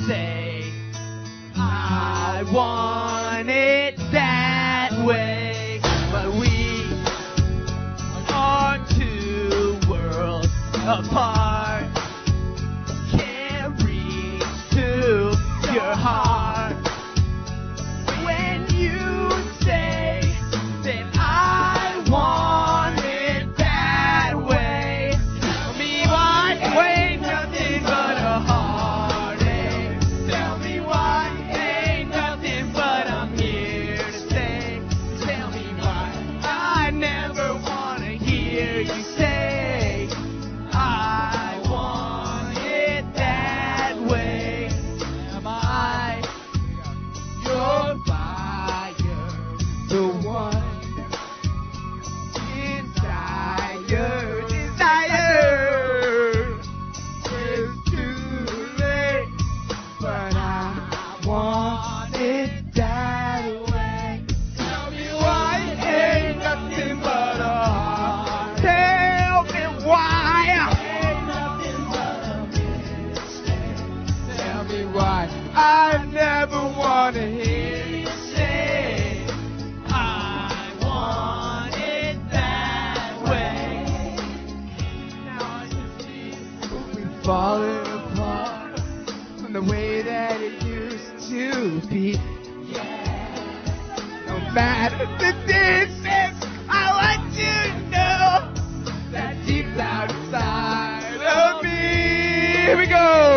say, I want it that way. But we are two worlds apart. Can't reach to your heart. When you say that I want it that way, tell me why ain't nothing but a heartache. Tell me why ain't nothing but I'm here to stay. Tell me why I never want to hear you say, I want it that way. Am I your fire, the one inside your desire? It's too late, but I want it that way. Tell me why ain't nothing but a heart. Tell me why ain't nothing but a mistake. Tell me why I never want to hear you say, I want it that way. Now I can see we're falling apart from the way that it used to be. No matter the distance, I want you to know that deep down inside of me. Here we go.